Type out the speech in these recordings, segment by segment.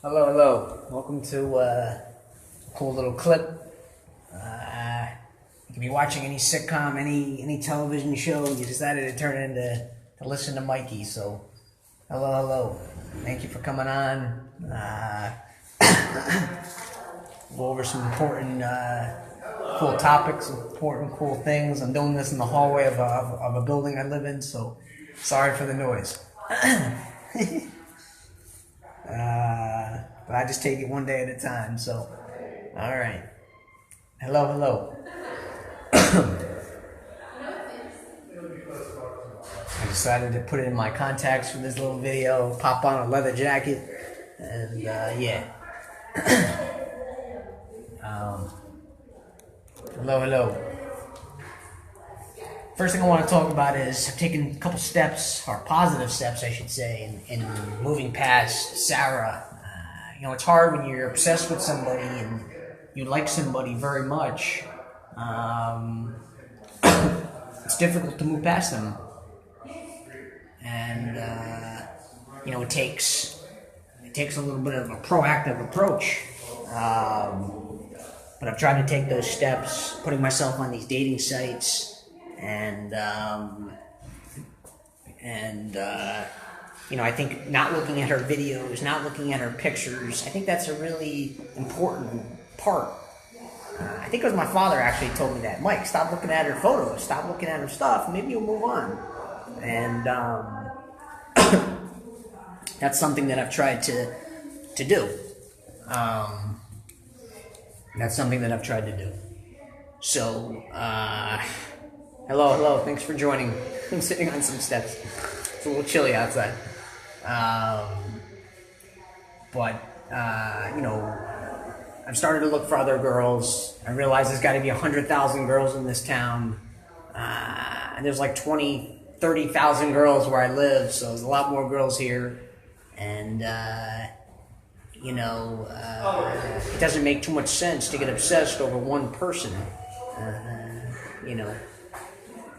Hello, hello. Welcome to a cool little clip. You can be watching any sitcom, any television show. You decided to turn into to listen to Mikey. So, hello, hello. Thank you for coming on. Go over some important, cool topics, important, cool things. I'm doing this in the hallway of a building I live in. So, sorry for the noise. But I just take it one day at a time, so, all right. Hello, hello. I decided to put it in my contacts for this little video, pop on a leather jacket, and, yeah. Hello, hello. First thing I want to talk about is I've taken a couple steps, or positive steps, I should say, in moving past Sarah. It's hard when you're obsessed with somebody and you like somebody very much. It's difficult to move past them, and it takes a little bit of a proactive approach. But I've tried to take those steps, putting myself on these dating sites. I think not looking at her videos, not looking at her pictures, I think that's a really important part. I think it was my father actually told me that. Mike, stop looking at her photos, stop looking at her stuff, maybe you'll move on. And that's something that I've tried to do. That's something that I've tried to do. So, hello, thanks for joining. I'm sitting on some steps. It's a little chilly outside. I've started to look for other girls. I realize there's got to be 100,000 girls in this town. And there's like 20, 30,000 girls where I live, so there's a lot more girls here. And, it doesn't make too much sense to get obsessed over one person.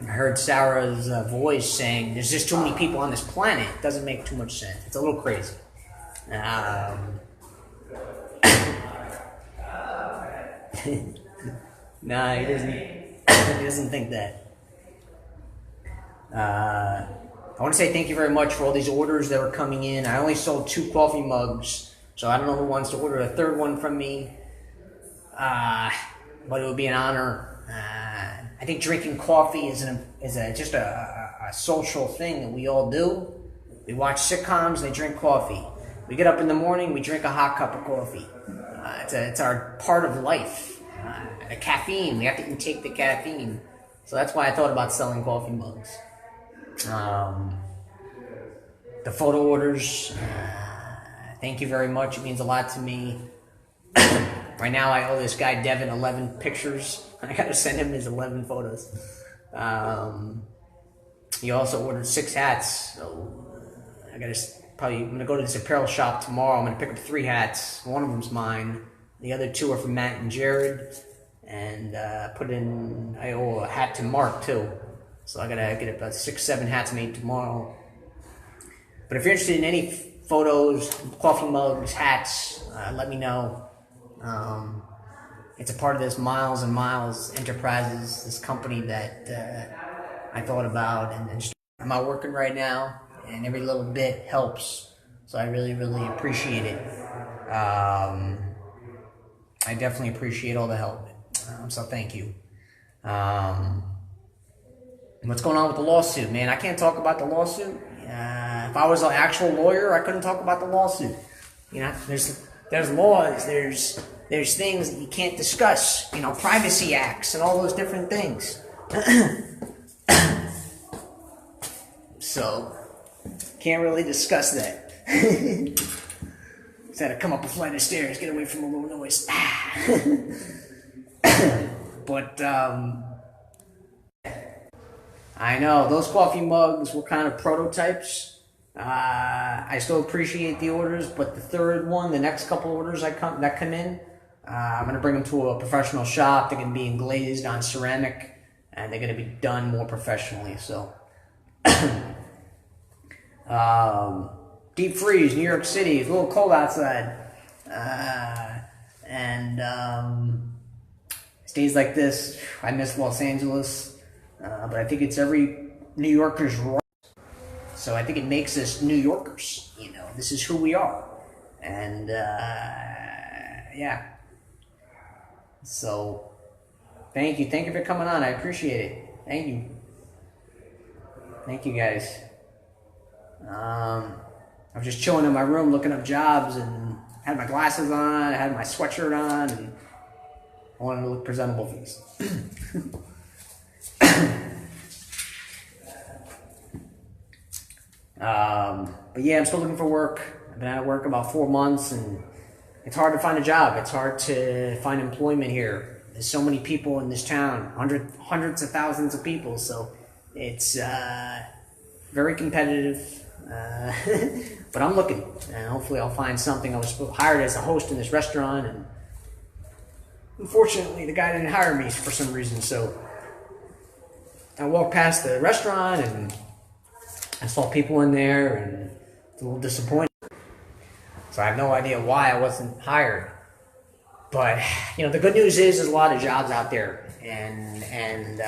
I heard Sarah's voice saying, there's just too many people on this planet. It doesn't make too much sense. It's a little crazy. Nah, he doesn't. He doesn't think that. I want to say thank you very much for all these orders that were coming in. I only sold 2 coffee mugs, so I don't know who wants to order a third one from me. But it would be an honor. I think drinking coffee is just a social thing that we all do. We watch sitcoms, they drink coffee. We get up in the morning, we drink a hot cup of coffee. It's our part of life. The caffeine, we have to intake the caffeine. So that's why I thought about selling coffee mugs. The photo orders, thank you very much. It means a lot to me. Right now, I owe this guy, Devin, 11 pictures. I gotta send him his 11 photos. He also ordered 6 hats, so I'm gonna go to this apparel shop tomorrow. I'm gonna pick up 3 hats. One of them's mine. The other 2 are from Matt and Jared. And I owe a hat to Mark, too. So I gotta get about 6, 7 hats made tomorrow. But if you're interested in any photos, coffee mugs, hats, let me know. It's a part of this Miles and Miles Enterprises, this company that I thought about, and I'm not working right now, and every little bit helps. So I really, really appreciate it. I definitely appreciate all the help. So thank you. What's going on with the lawsuit, man? I can't talk about the lawsuit. If I was an actual lawyer, I couldn't talk about the lawsuit. There's laws, there's things that you can't discuss, privacy acts and all those different things. So, can't really discuss that. Just had to come up a flight of stairs, get away from a little noise. But, I know, those coffee mugs were kind of prototypes. I still appreciate the orders, but the third one, the next couple orders that come in, I'm going to bring them to a professional shop. They're going to be glazed on ceramic, and they're going to be done more professionally. So, deep freeze, New York City. It's a little cold outside. And days like this, I miss Los Angeles, but I think it's every New Yorker's right. So I think it makes us New Yorkers. This is who we are, and yeah. So thank you for coming on. I appreciate it. Thank you guys. I was just chilling in my room looking up jobs and had my glasses on, I had my sweatshirt on, and I wanted to look presentable for this. But yeah, I'm still looking for work. I've been out of work about 4 months, and it's hard to find a job. It's hard to find employment here. There's so many people in this town, hundreds of thousands of people, so it's very competitive. But I'm looking, and hopefully I'll find something. I was hired as a host in this restaurant, and unfortunately the guy didn't hire me for some reason, so I walked past the restaurant and I saw people in there, and it's a little disappointed. So I have no idea why I wasn't hired. But, the good news is there's a lot of jobs out there, and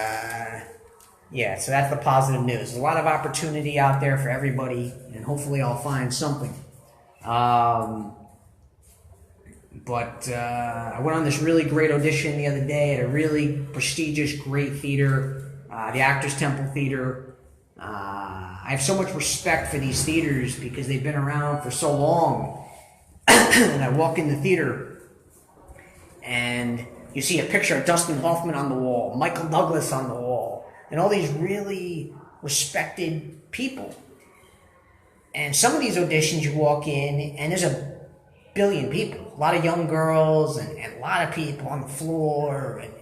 yeah, so that's the positive news. There's a lot of opportunity out there for everybody, and hopefully I'll find something. But I went on this really great audition the other day at a really prestigious, great theater, the Actors Temple Theater. I have so much respect for these theaters because they've been around for so long. And I walk in the theater, and you see a picture of Dustin Hoffman on the wall, Michael Douglas on the wall, and all these really respected people. And some of these auditions you walk in, and there's a billion people, a lot of young girls, and a lot of people on the floor, and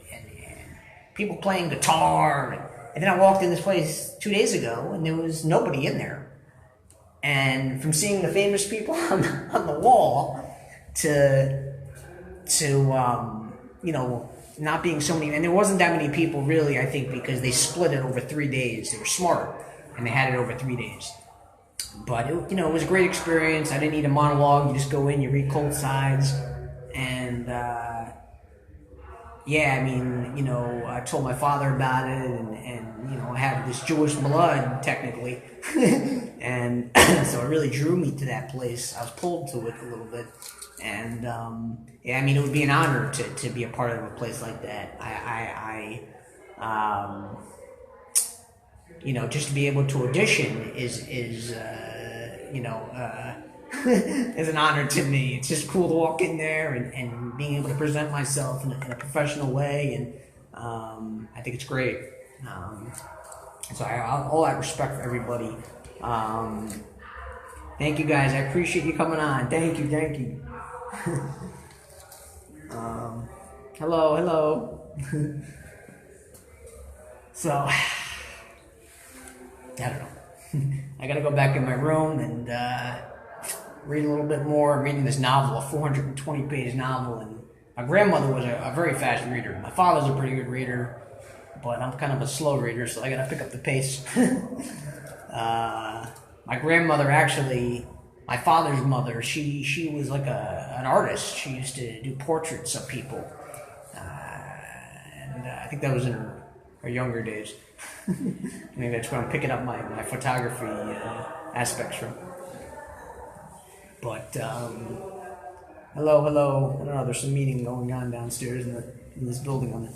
people playing guitar. And then I walked in this place 2 days ago, and there was nobody in there. And from seeing the famous people on the wall to not being so many, and there wasn't that many people really, I think, because they split it over 3 days. They were smart, and they had it over 3 days. But it was a great experience. I didn't need a monologue. You just go in, you read cold sides, and I told my father about it, and I have this Jewish blood technically, and so it really drew me to that place. I was pulled to it a little bit, and it would be an honor to be a part of a place like that. Just to be able to audition is is an honor to me. It's just cool to walk in there and being able to present myself in a professional way, and I think it's great. So all that respect for everybody. Thank you guys. I appreciate you coming on. Thank you. Hello. So, I don't know. I gotta go back in my room and read a little bit more. I'm reading this novel, a 420-page novel, and my grandmother was a very fast reader. My father's a pretty good reader, but I'm kind of a slow reader, so I gotta pick up the pace. My grandmother, actually, my father's mother, she was like an artist. She used to do portraits of people, and I think that was in her younger days. Maybe that's where I'm picking up my photography aspects from. But hello. I don't know. There's some meeting going on downstairs in this building on it.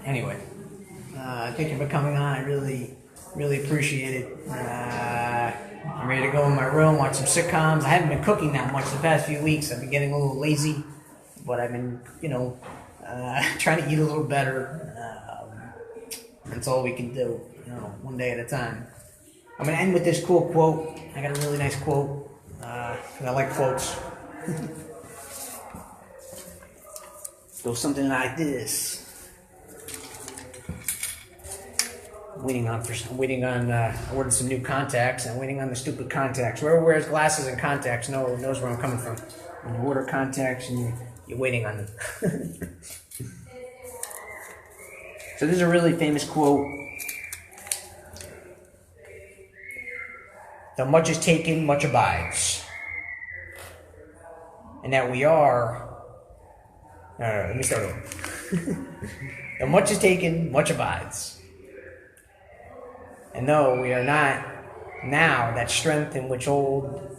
Anyway, thank you for coming on. I really appreciate it. I'm ready to go in my room, watch some sitcoms. I haven't been cooking that much the past few weeks. I've been getting a little lazy, but I've been, trying to eat a little better. That's all we can do, one day at a time. I'm going to end with this cool quote. I got a really nice quote, because I like quotes. Goes something like this. I ordered some new contacts. I'm waiting on the stupid contacts. Whoever wears glasses and contacts knows where I'm coming from. When you order contacts and you're waiting on them. So this is a really famous quote. Though much is taken, much abides. And that we are... No, let me start over. Though much is taken, much abides. And though we are not now that strength in which old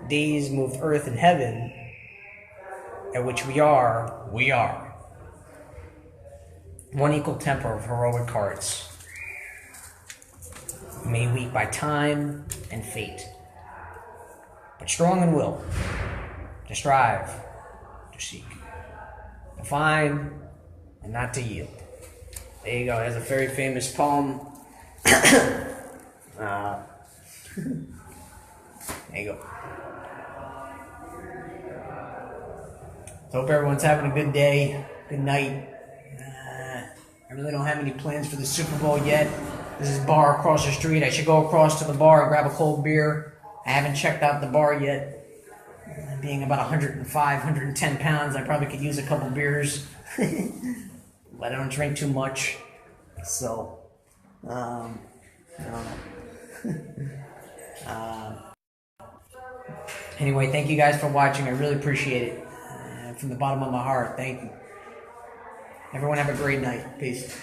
days moved earth and heaven, at which we are. One equal temper of heroic hearts, made weak by time and fate, but strong in will, to strive, to seek, to find, and not to yield. There you go. That's a very famous poem. There you go. So hope everyone's having a good day, good night. I really don't have any plans for the Super Bowl yet. This is a bar across the street. I should go across to the bar and grab a cold beer. I haven't checked out the bar yet. Being about 105, 110 pounds, I probably could use a couple beers. But I don't drink too much. So, I don't know. Anyway, thank you guys for watching. I really appreciate it. From the bottom of my heart, thank you. Everyone have a great night. Peace.